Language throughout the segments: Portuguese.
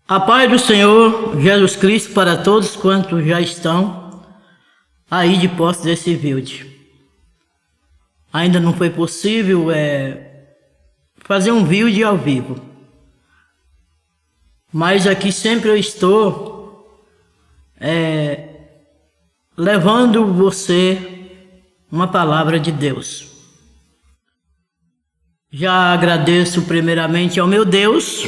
A paz do Senhor Jesus Cristo para todos quantos já estão aí de posse desse vídeo. Ainda não foi possível fazer um vídeo ao vivo, mas aqui sempre eu estou levando você uma palavra de Deus. Já agradeço primeiramente ao meu Deus.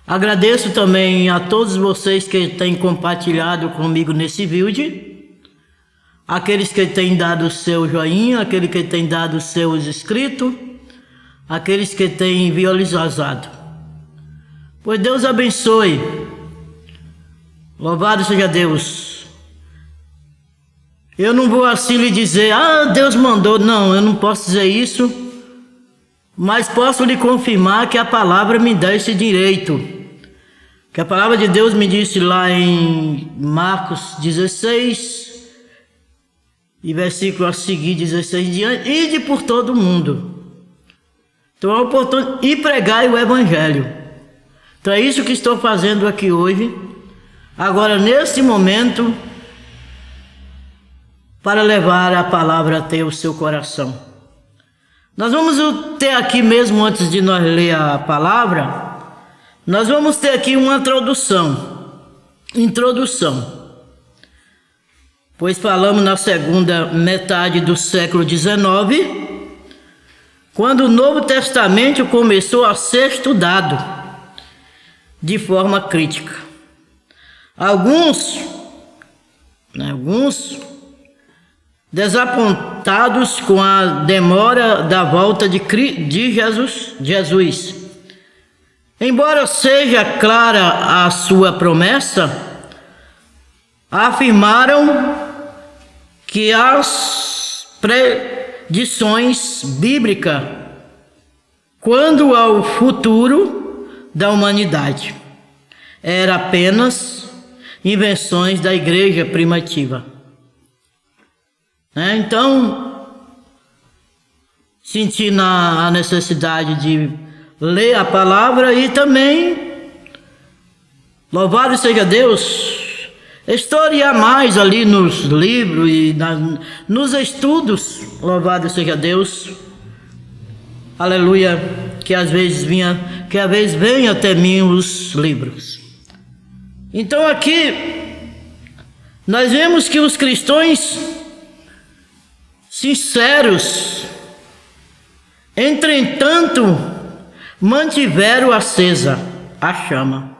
Agradeço também a todos vocês que têm compartilhado comigo nesse vídeo, aqueles que têm dado o seu joinha, aqueles que têm dado os seus inscritos, aqueles que têm visualizado. Pois Deus abençoe. Louvado seja Deus. Eu não vou assim lhe dizer, Deus mandou. Não, eu não posso dizer isso. Mas posso lhe confirmar que a palavra me dá esse direito. Que a palavra de Deus me disse lá em Marcos 16, e versículo a seguir, 16 em diante, ide por todo o mundo. Então é oportuno e pregai o evangelho. Então é isso que estou fazendo aqui hoje. Agora, nesse momento, para levar a palavra até o seu coração. Nós vamos ter aqui mesmo, antes de nós ler a palavra, nós vamos ter aqui uma introdução. Pois falamos na segunda metade do século XIX, quando o Novo Testamento começou a ser estudado de forma crítica. Alguns desapontados com a demora da volta de Jesus. Embora seja clara a sua promessa, afirmaram que as predições bíblicas quanto ao futuro da humanidade eram apenas invenções da igreja primitiva. Então, senti a necessidade de ler a palavra e também, louvado seja Deus, historiar mais ali nos livros e nos estudos, louvado seja Deus, aleluia, que às vezes vem até mim os livros. Então aqui, nós vemos que os cristãos sinceros, entretanto, mantiveram acesa a chama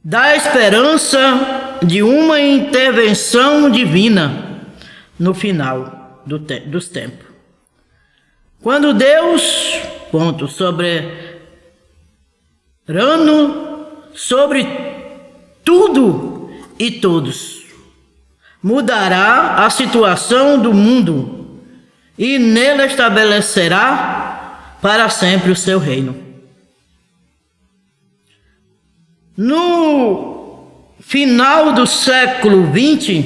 da esperança de uma intervenção divina no final dos tempos. Quando Deus, soberano sobre tudo e todos, mudará a situação do mundo e nele estabelecerá para sempre o seu reino. No final do século XX,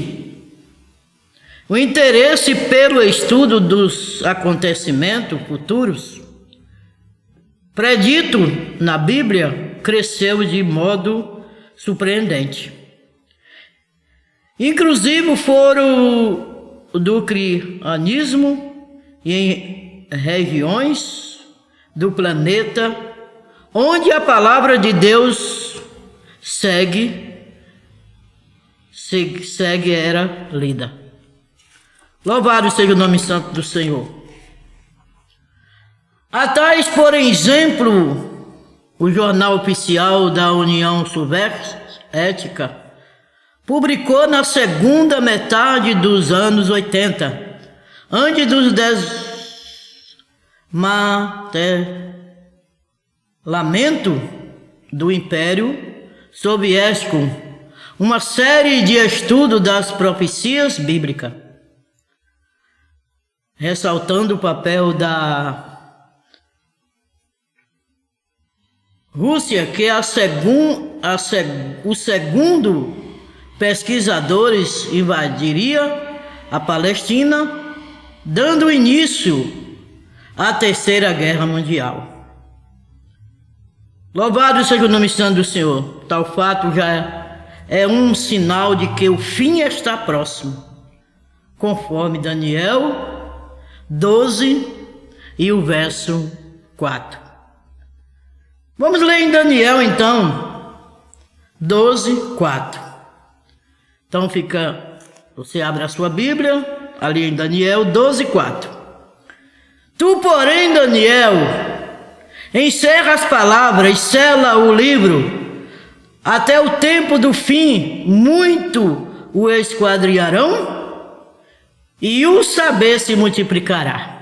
o interesse pelo estudo dos acontecimentos futuros predito na Bíblia cresceu de modo surpreendente. Inclusive foram do cristianismo e em regiões do planeta onde a palavra de Deus era lida. Louvado seja o nome santo do Senhor. A tais, por exemplo, o jornal oficial da União Soviética publicou na segunda metade dos anos 80, antes dos desmantelamento do Império Soviético, uma série de estudos das profecias bíblicas, ressaltando o papel da Rússia, que o segundo pesquisadores invadiria a Palestina, dando início à Terceira Guerra Mundial. Louvado seja o nome santo do Senhor. Tal fato já é um sinal de que o fim está próximo, conforme Daniel 12 e o verso 4. Vamos ler em Daniel então, 12, 4. Então você abre a sua Bíblia, ali em Daniel 12, 4. Tu, porém, Daniel, encerra as palavras, sela o livro, até o tempo do fim, muito o esquadrinharão, e o saber se multiplicará.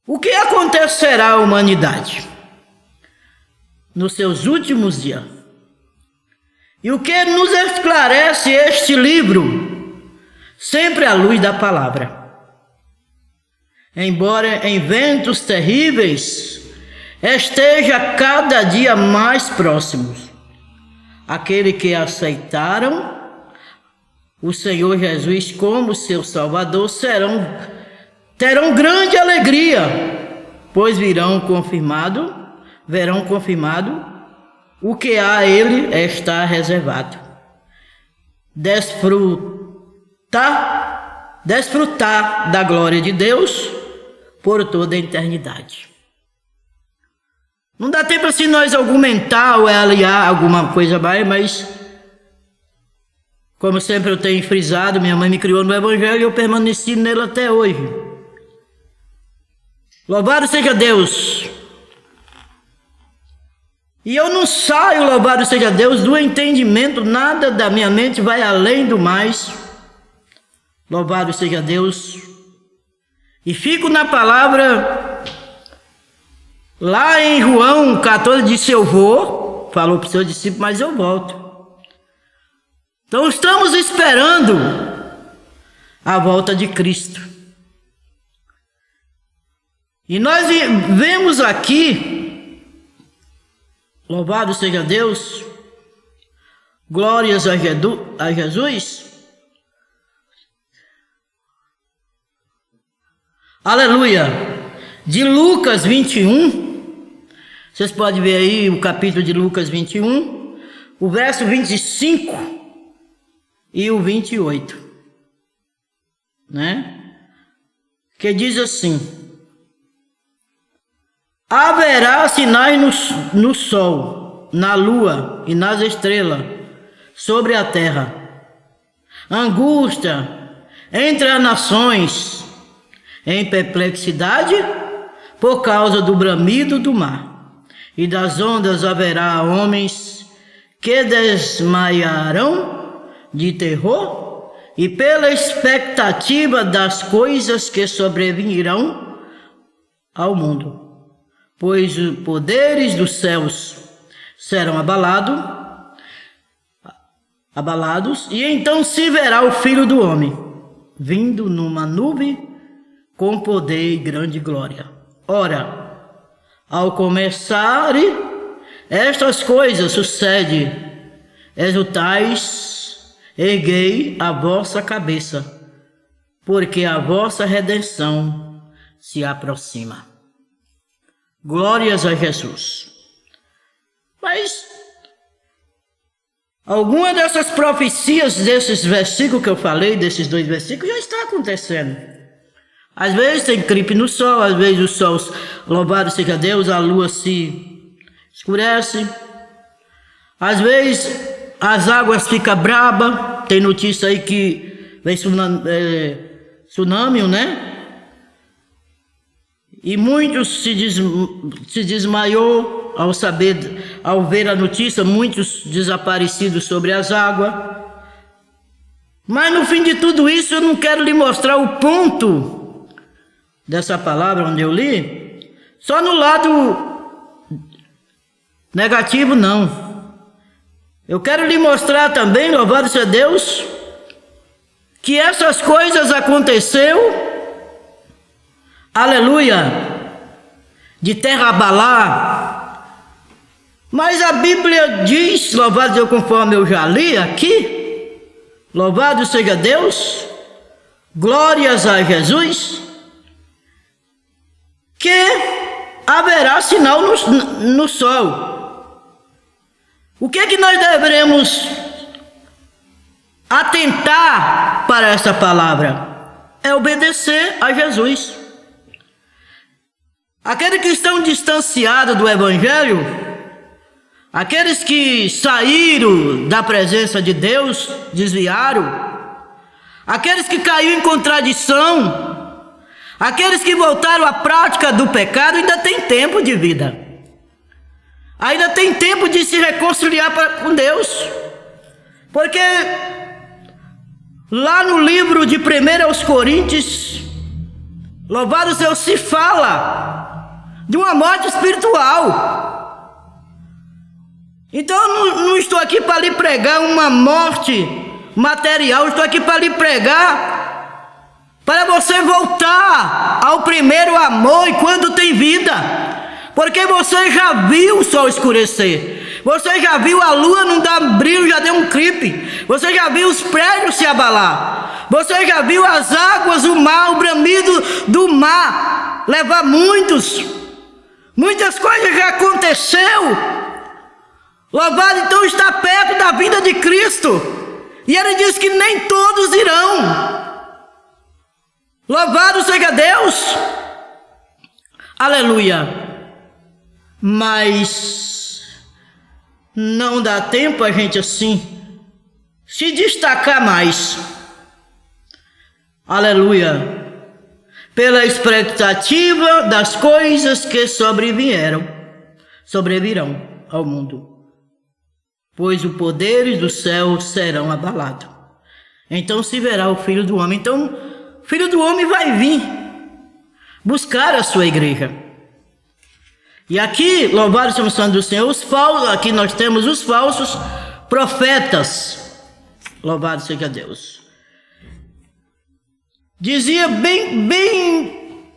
O que acontecerá à humanidade nos seus últimos dias? E o que nos esclarece este livro? Sempre à luz da palavra. Embora em ventos terríveis esteja cada dia mais próximos, aqueles que aceitaram o Senhor Jesus como seu Salvador terão grande alegria, pois verão confirmado o que a ele está reservado. Desfrutar da glória de Deus por toda a eternidade. Não dá tempo assim nós argumentar ou aliar alguma coisa mais, mas como sempre eu tenho frisado, minha mãe me criou no Evangelho e eu permaneci nele até hoje. Louvado seja Deus! E eu não saio, louvado seja Deus, do entendimento, nada da minha mente vai além do mais. Louvado seja Deus. E fico na palavra, lá em João 14, disse: eu vou, falou para o seu discípulo, mas eu volto. Então estamos esperando a volta de Cristo. E nós vemos aqui, louvado seja Deus, glórias a Jesus, aleluia, de Lucas 21, vocês podem ver aí o capítulo de Lucas 21, o verso 25 e o 28, né? Que diz assim: haverá sinais no sol, na lua e nas estrelas, sobre a terra. Angústia entre as nações, em perplexidade, por causa do bramido do mar. E das ondas haverá homens que desmaiarão de terror, e pela expectativa das coisas que sobrevirão ao mundo. Pois os poderes dos céus serão abalados, e então se verá o Filho do Homem, vindo numa nuvem, com poder e grande glória. Ora, ao começar estas coisas sucede, exultais, erguei a vossa cabeça, porque a vossa redenção se aproxima. Glórias a Jesus. Mas alguma dessas profecias, desses versículos que eu falei, desses 2 versículos, já está acontecendo. Às vezes tem eclipse no sol, às vezes o sol, louvado seja Deus, a lua se escurece. Às vezes as águas ficam brabas, tem notícia aí que vem tsunami, né? E muitos se desmaiou ao ver a notícia, muitos desaparecidos sobre as águas. Mas no fim de tudo isso, eu não quero lhe mostrar o ponto dessa palavra onde eu li, só no lado negativo não. Eu quero lhe mostrar também, louvado seja Deus, que essas coisas aconteceu, aleluia, de terra abalar. Mas a Bíblia diz, louvado seja Deus, conforme eu já li aqui, louvado seja Deus, glórias a Jesus, que haverá sinal no sol. O que é que nós devemos atentar para essa palavra? É obedecer a Jesus. Aqueles que estão distanciados do Evangelho, aqueles que saíram da presença de Deus, desviaram, aqueles que caíram em contradição, aqueles que voltaram à prática do pecado, ainda tem tempo de vida. Ainda tem tempo de se reconciliar com Deus. Porque lá no livro de 1 aos Coríntios, louvado Deus, se fala de uma morte espiritual. Então eu não estou aqui para lhe pregar uma morte material, estou aqui para lhe pregar para você voltar ao primeiro amor enquanto tem vida, porque você já viu o sol escurecer, você já viu a lua não dar brilho, já deu um clipe, você já viu os prédios se abalar, você já viu as águas, o mar, o bramido do mar levar muitas coisas já aconteceu. Louvado, então está perto da vinda de Cristo. E ele diz que nem todos irão. Louvado seja Deus. Aleluia. Mas não dá tempo a gente assim se destacar mais. Aleluia. Pela expectativa das coisas que sobrevirão ao mundo. Pois os poderes do céu serão abalados. Então se verá o Filho do Homem. Então o Filho do Homem vai vir buscar a sua igreja. E aqui, louvado seja o santo do Senhor, aqui nós temos os falsos profetas. Louvado seja Deus. Dizia bem em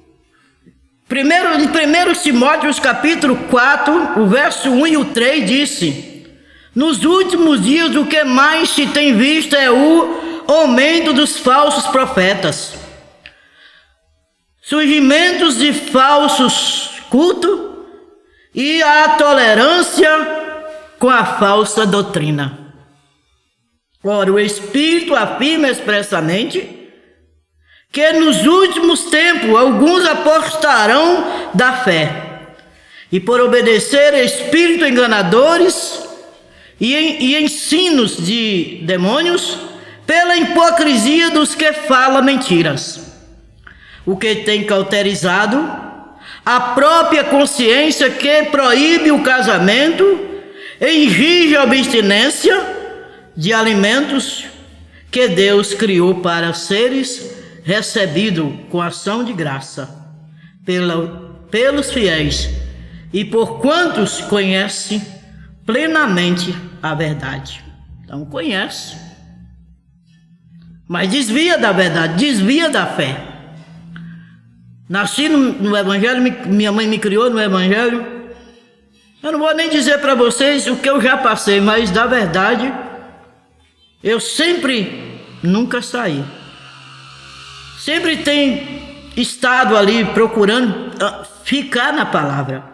1 Timóteo capítulo 4, o verso 1 e o 3 disse: nos últimos dias o que mais se tem visto é o aumento dos falsos profetas, surgimentos de falsos cultos e a tolerância com a falsa doutrina. Ora, o Espírito afirma expressamente que nos últimos tempos alguns apostarão da fé, e por obedecer a espíritos enganadores e ensinos de demônios, pela hipocrisia dos que falam mentiras, o que tem cauterizado a própria consciência, que proíbe o casamento, exige a abstinência de alimentos que Deus criou para seres recebido com ação de graça pelos fiéis e por quantos conhecem plenamente a verdade. Então conhece, mas desvia da verdade, desvia da fé. Nasci no Evangelho, minha mãe me criou no Evangelho. Eu não vou nem dizer para vocês o que eu já passei, mas da verdade eu nunca saí. Sempre tem estado ali procurando ficar na palavra.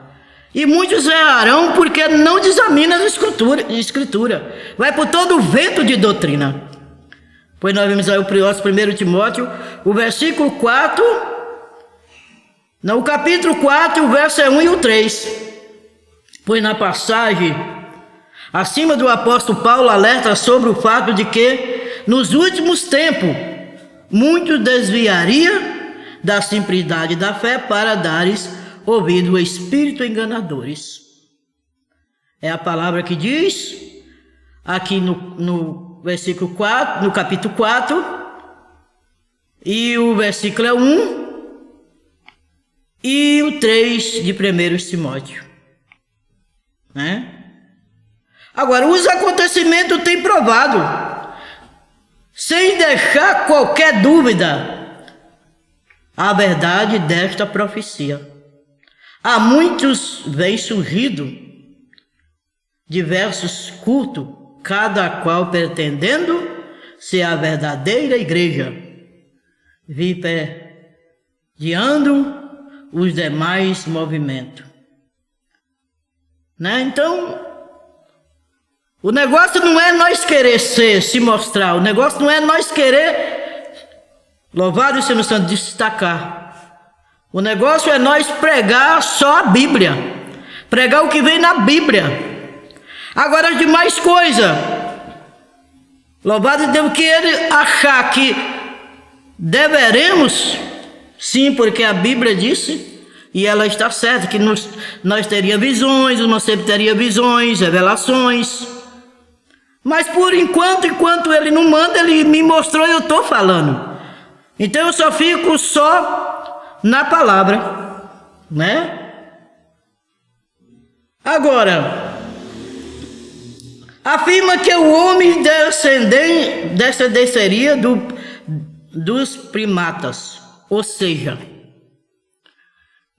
E muitos errarão porque não examinam a escritura. Vai por todo o vento de doutrina. Pois nós vemos aí o 1 Timóteo, o versículo 4, o capítulo 4, o verso 1 e o 3. Pois na passagem acima do apóstolo Paulo alerta sobre o fato de que nos últimos tempos muitos desviaria da simplicidade da fé para dares ouvido a espíritos enganadores. É a palavra que diz aqui no versículo 4, no capítulo 4, e o versículo é 1 e o 3 de 1 Timóteo. Né? Agora, os acontecimentos têm provado, sem deixar qualquer dúvida, a verdade desta profecia. Há muitos vêm surgido diversos cultos, cada qual pretendendo ser a verdadeira igreja, vipediando os demais movimentos. né? Então, o negócio não é nós querer se mostrar, o negócio não é nós querer, louvado seja o Santo, destacar. O negócio é nós pregar só a Bíblia, pregar o que vem na Bíblia. Agora as demais coisas, louvado Deus, que ele achar que deveremos, sim, porque a Bíblia disse, e ela está certa, que nós teríamos visões, o nosso sempre teria visões, revelações. Mas por enquanto ele não manda, ele me mostrou e eu estou falando. Então eu só fico só na palavra, né? Agora, afirma que o homem descenderia dos primatas, ou seja,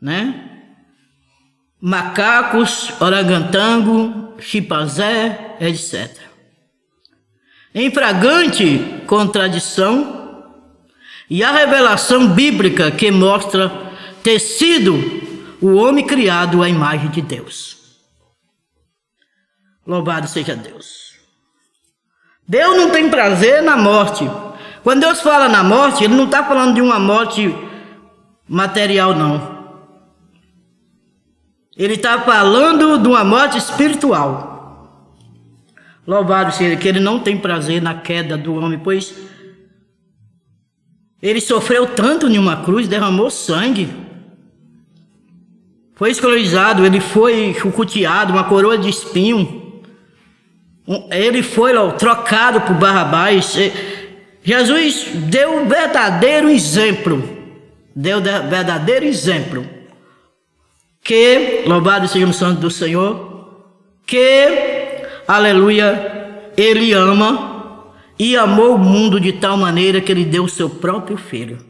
né? Macacos, orangotango, chimpanzé, etc. Em flagrante contradição e a revelação bíblica que mostra ter sido o homem criado à imagem de Deus. Louvado seja Deus. Deus não tem prazer na morte. Quando Deus fala na morte, Ele não está falando de uma morte material, não. Ele está falando de uma morte espiritual. Louvado seja que Ele não tem prazer na queda do homem, pois Ele sofreu tanto em uma cruz, derramou sangue, foi escravizado, Ele foi chicoteado, uma coroa de espinho, Ele foi trocado por Barrabás. Jesus deu um verdadeiro exemplo, que, louvado seja o santo do Senhor, que, aleluia, Ele ama e amou o mundo de tal maneira que Ele deu o seu próprio Filho.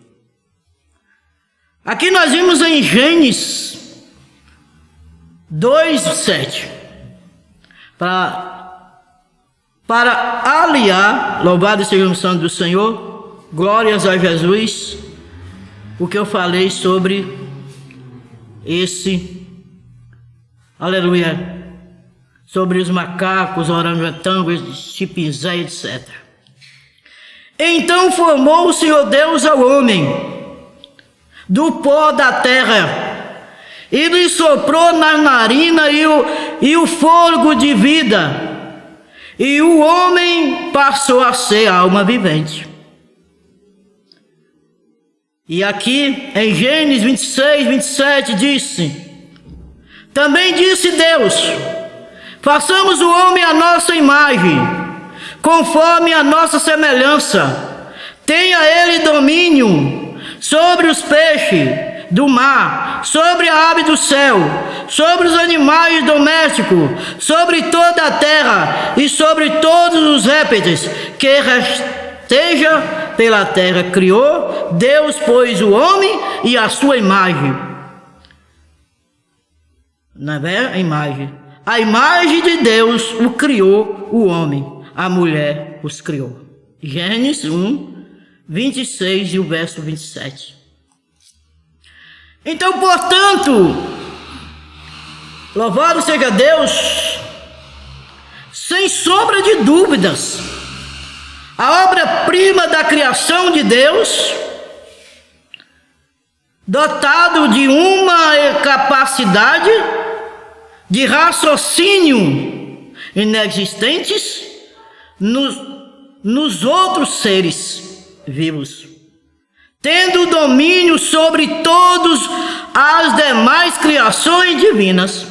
Aqui nós vimos em Gênesis 2:7, para aliar, louvado seja o santo do Senhor, glórias a Jesus, o que eu falei sobre aleluia, sobre os macacos, orangotangos, chimpanzé, etc. Então formou o Senhor Deus ao homem do pó da terra e lhe soprou na narina e o fôlego de vida, e o homem passou a ser alma vivente. E aqui em Gênesis 26:27 disse: também disse Deus: façamos o homem à nossa imagem, conforme a nossa semelhança. Tenha ele domínio sobre os peixes do mar, sobre a ave do céu, sobre os animais domésticos, sobre toda a terra e sobre todos os répteis que rasteja pela terra. Criou Deus, pois, o homem e a sua imagem. Não é a imagem? A imagem de Deus o criou o homem, a mulher os criou. Gênesis 1:26 e o verso 27. Então, portanto, louvado seja Deus, sem sombra de dúvidas, a obra-prima da criação de Deus, dotado de uma capacidade de raciocínio inexistentes nos outros seres vivos, tendo domínio sobre todas as demais criações divinas.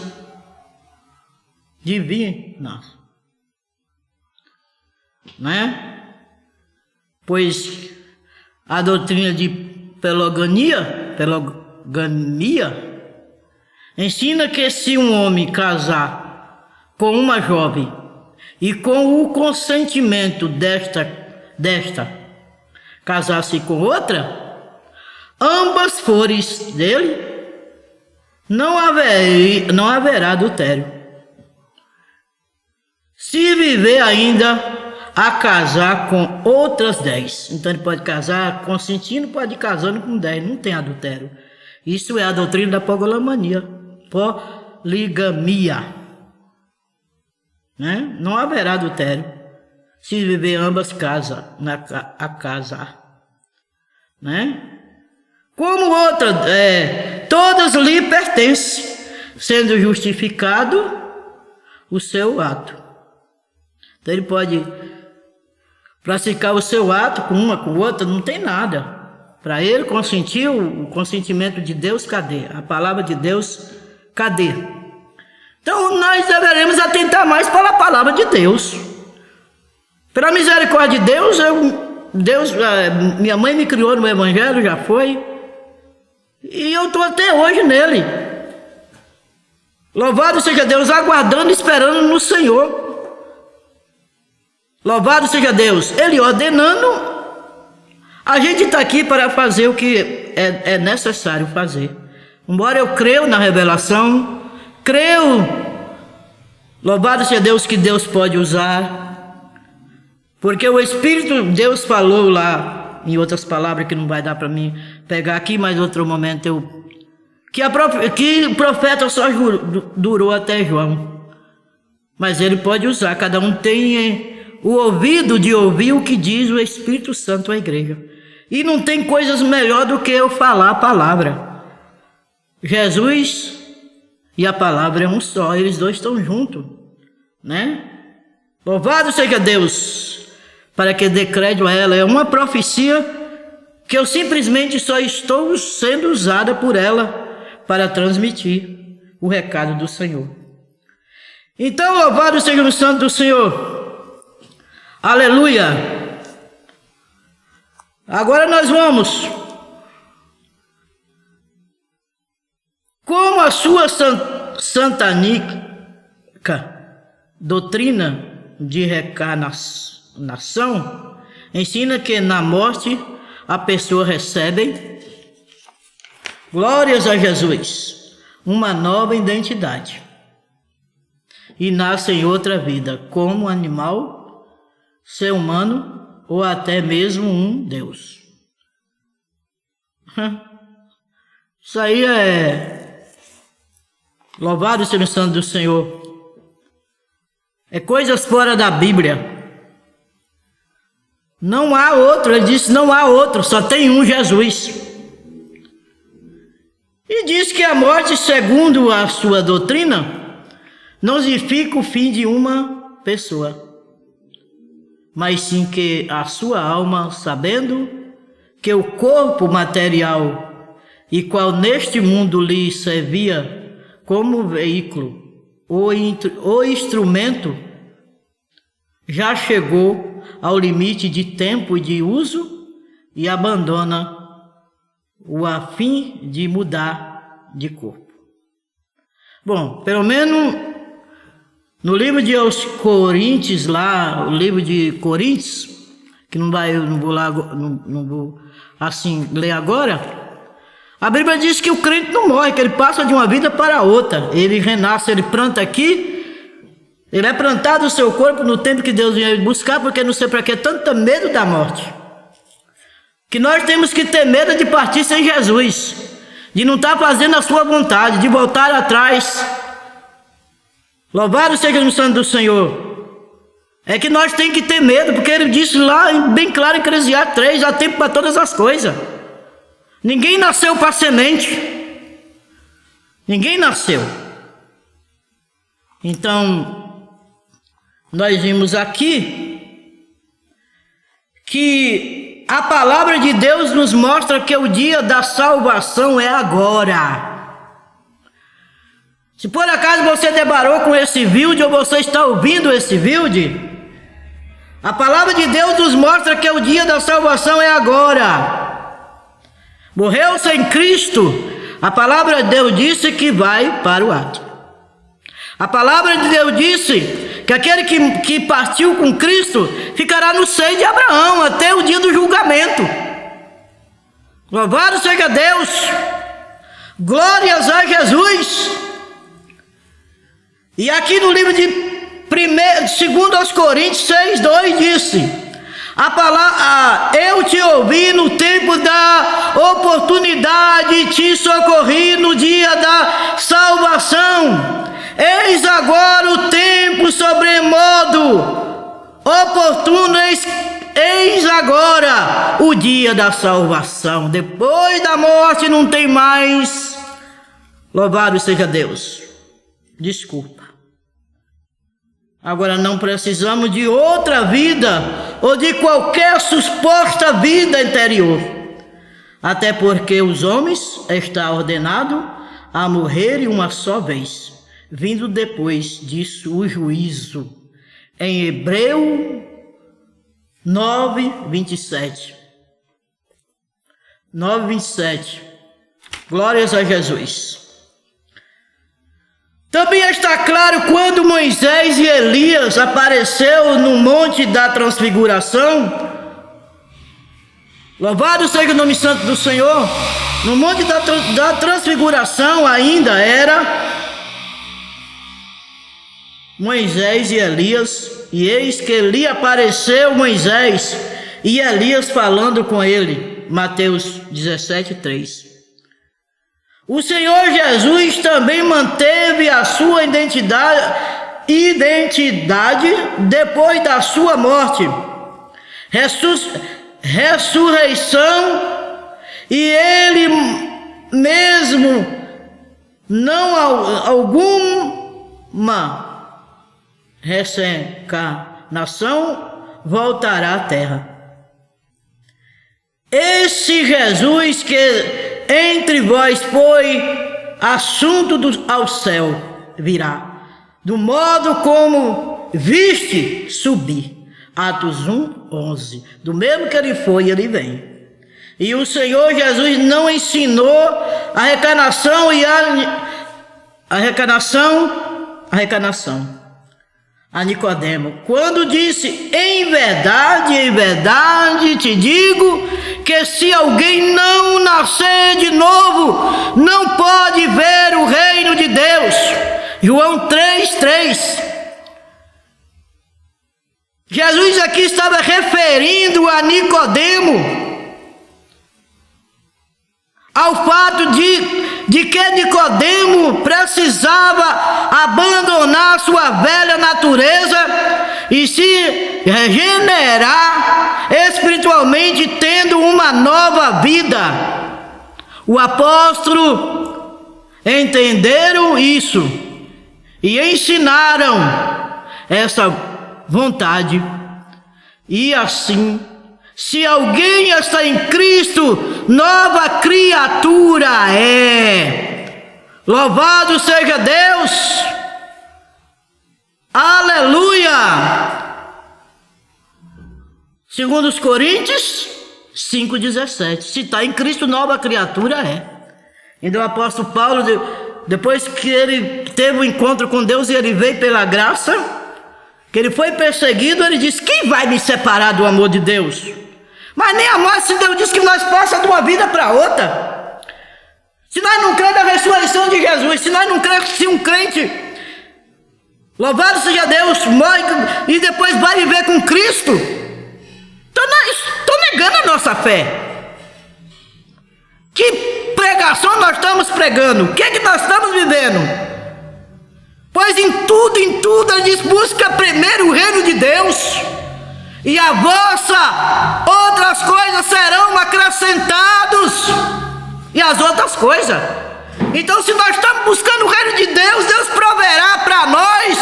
Né? Pois a doutrina de pelogamia ensina que se um homem casar com uma jovem e com o consentimento desta casar-se com outra, ambas flores dele, não haverá adultério. Se viver ainda a casar com outras 10, então ele pode casar consentindo, pode ir casando com 10, não tem adultério. Isso é a doutrina da poligamia. né? Não haverá adultério se viver ambas a casar, né? Como outra, todas lhe pertencem, sendo justificado o seu ato. Então ele pode praticar o seu ato com uma, com outra, não tem nada. Para ele consentir, o consentimento de Deus, cadê? A palavra de Deus, cadê? Então nós deveremos atentar mais para a palavra de Deus. Pela misericórdia de Deus, minha mãe me criou no Evangelho, já foi, e eu estou até hoje nele. Louvado seja Deus, aguardando e esperando no Senhor. Louvado seja Deus, Ele ordenando. A gente está aqui para fazer o que é necessário fazer. Embora eu creio na revelação, creio, louvado seja Deus, que Deus pode usar, porque o Espírito, Deus falou lá, em outras palavras que não vai dar para mim pegar aqui, mas outro momento que o profeta só durou até João. Mas ele pode usar, cada um tem o ouvido de ouvir o que diz o Espírito Santo à igreja. E não tem coisas melhor do que eu falar a palavra. Jesus e a palavra é um só, eles dois estão juntos, né? Louvado seja Deus, para que dê crédito a ela. É uma profecia que eu simplesmente só estou sendo usada por ela para transmitir o recado do Senhor. Então, louvado seja o santo do Senhor. Aleluia. Agora nós vamos. Como a sua satânica doutrina de reencarnação ensina que na morte a pessoa recebe, glórias a Jesus, uma nova identidade e nasce em outra vida, como animal, ser humano ou até mesmo um Deus. Isso aí louvado seja o santo do Senhor. É coisas fora da Bíblia. Não há outro, ele disse, não há outro, só tem um Jesus. E diz que a morte, segundo a sua doutrina, não significa o fim de uma pessoa, mas sim que a sua alma, sabendo que o corpo material, e qual neste mundo lhe servia como veículo ou instrumento, já chegou ao limite de tempo e de uso e abandona o a fim de mudar de corpo. Bom, pelo menos no livro de aos Coríntios lá, o livro de Coríntios, que eu não vou assim ler agora, a Bíblia diz que o crente não morre, que ele passa de uma vida para outra. Ele renasce, ele planta aqui, ele é plantado no seu corpo no tempo que Deus vinha buscar, porque não sei para que tanto medo da morte. Que nós temos que ter medo de partir sem Jesus, de não estar fazendo a sua vontade, de voltar atrás. Louvado seja o santo do Senhor. É que nós temos que ter medo, porque ele disse lá, bem claro em Eclesiastes 3, há tempo para todas as coisas. Ninguém nasceu para semente. Ninguém nasceu. Então, nós vimos aqui que a palavra de Deus nos mostra que o dia da salvação é agora. Se por acaso você deparou com esse vídeo ou você está ouvindo esse vídeo, a palavra de Deus nos mostra que o dia da salvação é agora. Morreu sem Cristo, a palavra de Deus disse que vai para o ato. A palavra de Deus disse que aquele que partiu com Cristo ficará no seio de Abraão até o dia do julgamento. Louvado seja Deus, glórias a Jesus. E aqui no livro de 2 aos Coríntios 6:2 disse: a palavra, eu te ouvi no tempo da oportunidade, te socorri no dia da salvação. Eis agora o tempo oportuno, eis agora o dia da salvação. Depois da morte não tem mais. Louvado seja Deus. Desculpa. Agora não precisamos de outra vida ou de qualquer suposta vida interior. Até porque os homens está ordenado a morrerem uma só vez, vindo depois disso o juízo. Em Hebreu 9:27. 9:27. Glórias a Jesus. Também está claro quando Moisés e Elias apareceu no monte da transfiguração. Louvado seja o nome santo do Senhor. No monte da transfiguração ainda era Moisés e Elias. E eis que lhe apareceu Moisés e Elias falando com ele. Mateus 17:3. O Senhor Jesus também manteve a sua identidade depois da sua morte, ressurreição, e ele mesmo não alguma reencarnação voltará à terra. Esse Jesus que entre vós foi assunto ao céu, virá, do modo como viste subir. Atos 1:11. Do mesmo que ele foi, ele vem. E o Senhor Jesus não ensinou a reencarnação a Nicodemo, quando disse: em verdade te digo que se alguém não nascer de novo, não pode ver o reino de Deus. João 3:3. Jesus aqui estava referindo a Nicodemo ao fato de que Nicodemo precisava abandonar sua velha natureza e se regenerar espiritualmente, tendo uma nova vida. O apóstolo entenderam isso e ensinaram essa vontade. E assim, se alguém está em Cristo, nova criatura é. Louvado seja Deus. Aleluia. Segundo os Coríntios 5:17. Se está em Cristo, nova criatura é. Então o apóstolo Paulo, depois que ele teve um encontro com Deus e ele veio pela graça, que ele foi perseguido, ele disse: quem vai me separar do amor de Deus? Mas nem a morte, se Deus diz que nós passamos de uma vida para outra. Se nós não cremos na ressurreição de Jesus, se nós não cremos, se um crente, louvado seja Deus, morre e depois vai viver com Cristo, estou negando a nossa fé. Que pregação nós estamos pregando? O que é que nós estamos vivendo? Pois em tudo ele diz: busca primeiro o reino de Deus, e a vossa outras coisas serão acrescentados. E as outras coisas. Então, se nós estamos buscando o reino de Deus, Deus proverá para nós.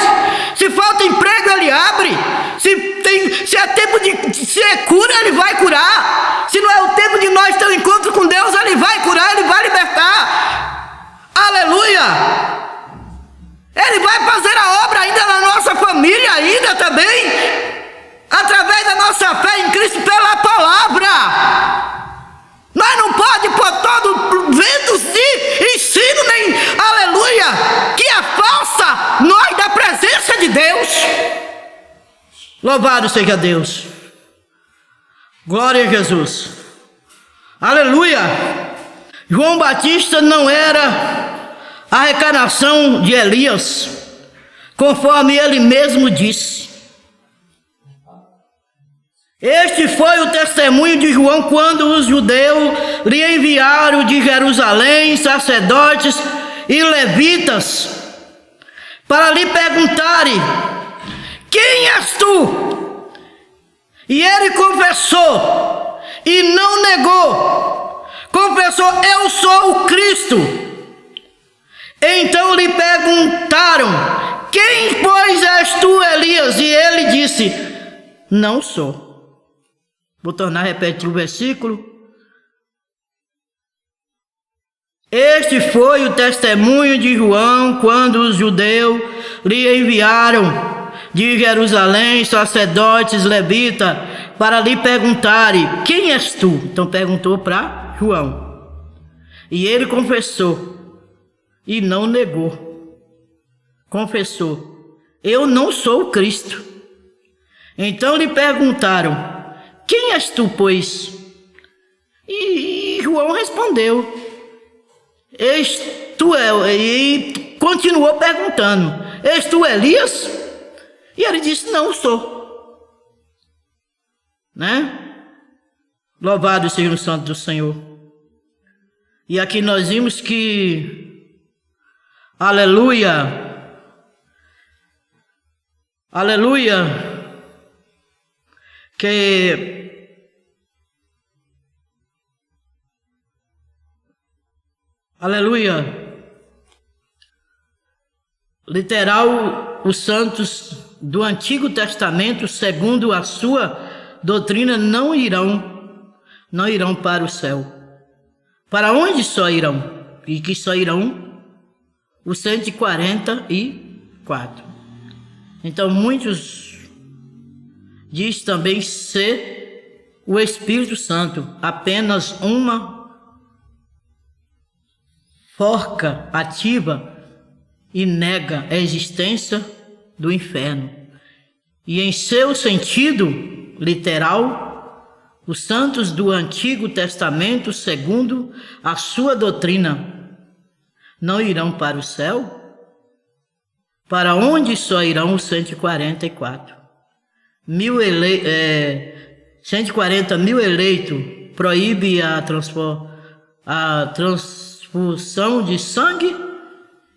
Se falta emprego, Ele abre. Se é tempo se é cura, Ele vai curar. Se não é o tempo de nós ter um encontro com Deus, Ele vai curar, Ele vai libertar. Aleluia! Ele vai fazer a obra ainda na nossa família, ainda também, através da nossa fé em Cristo, pela palavra. Nós não pode pôr todo ventos de ensino, nem, aleluia, que afasta nós da presença de Deus. Louvado seja Deus. Glória a Jesus. Aleluia. João Batista não era a reencarnação de Elias, conforme ele mesmo disse. Este foi o testemunho de João quando os judeus lhe enviaram de Jerusalém sacerdotes e levitas para lhe perguntarem: quem és tu? E ele confessou e não negou. Confessou, eu sou o Cristo. Então lhe perguntaram, quem pois és tu, Elias? E ele disse, não sou. Vou tornar a repetir o versículo. Este foi o testemunho de João quando os judeus lhe enviaram de Jerusalém sacerdotes levitas para lhe perguntarem, quem és tu? Então perguntou para João. E ele confessou e não negou. Confessou, eu não sou o Cristo. Então lhe perguntaram, quem és tu, pois? E João respondeu, és tu, e continuou perguntando, és tu Elias? E ele disse, não sou. Né? Louvado seja o santo do Senhor. E aqui nós vimos que, aleluia, aleluia, que aleluia, literal, os santos do Antigo Testamento, segundo a sua doutrina, não irão para o céu. Para onde só irão? E que só irão os 144. Então muitos diz também ser o Espírito Santo apenas uma forca ativa e nega a existência do inferno. E em seu sentido literal, os santos do Antigo Testamento, segundo a sua doutrina, não irão para o céu, para onde só irão os 144. 140 mil eleitos proíbe a transfusão de sangue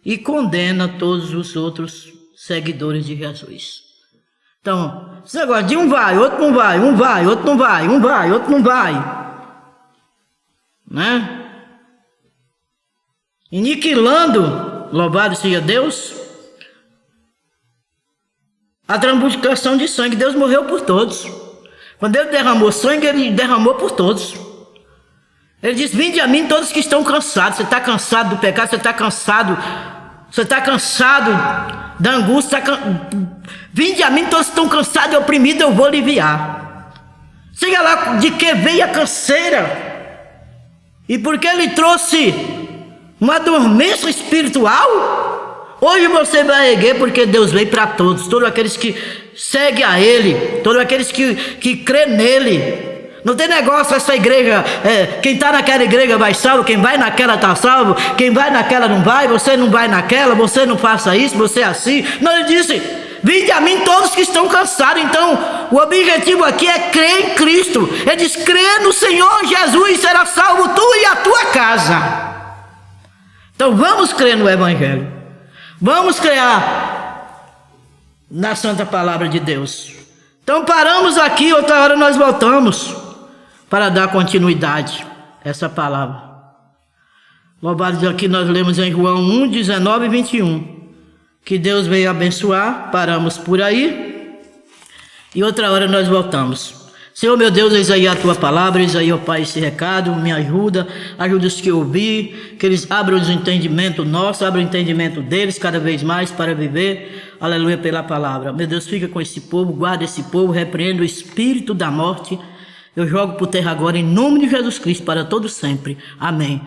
e condena todos os outros seguidores de Jesus. Então, esse negócio de um vai, outro não vai, um vai, outro não vai, um vai, outro não vai, né? Aniquilando, louvado seja Deus, a transbuscação de sangue. Deus morreu por todos. Quando ele derramou sangue, ele derramou por todos. Ele disse, vinde a mim todos que estão cansados. Você está cansado do pecado, você está cansado da angústia, vinde a mim todos que estão cansados e oprimidos, eu vou aliviar. Seja lá de que veio a canseira, e porque ele trouxe uma dormência espiritual, hoje você vai erguer, porque Deus veio para todos aqueles que seguem a Ele, todos aqueles que crê nele. Não tem negócio essa igreja, quem está naquela igreja vai salvo, quem vai naquela está salvo, quem vai naquela não vai, você não vai naquela, você não faça isso, você é assim. Não, ele disse, vinde a mim todos que estão cansados. Então o objetivo aqui é crer em Cristo. Ele diz, crê no Senhor Jesus e será salvo tu e a tua casa. Então vamos crer no Evangelho, vamos crer na Santa Palavra de Deus. Então paramos aqui, outra hora nós voltamos para dar continuidade a essa palavra. Louvado aqui nós lemos em João 1, 19 e 21. Que Deus veio abençoar, paramos por aí. E outra hora nós voltamos. Senhor meu Deus, eis aí a tua palavra, eis aí, ó Pai, esse recado, me ajuda os que ouvir, que eles abram o entendimento nosso, abram o entendimento deles cada vez mais para viver, aleluia, pela palavra. Meu Deus, fica com esse povo, guarda esse povo, repreenda o espírito da morte. Eu jogo por terra agora em nome de Jesus Cristo para todo sempre. Amém.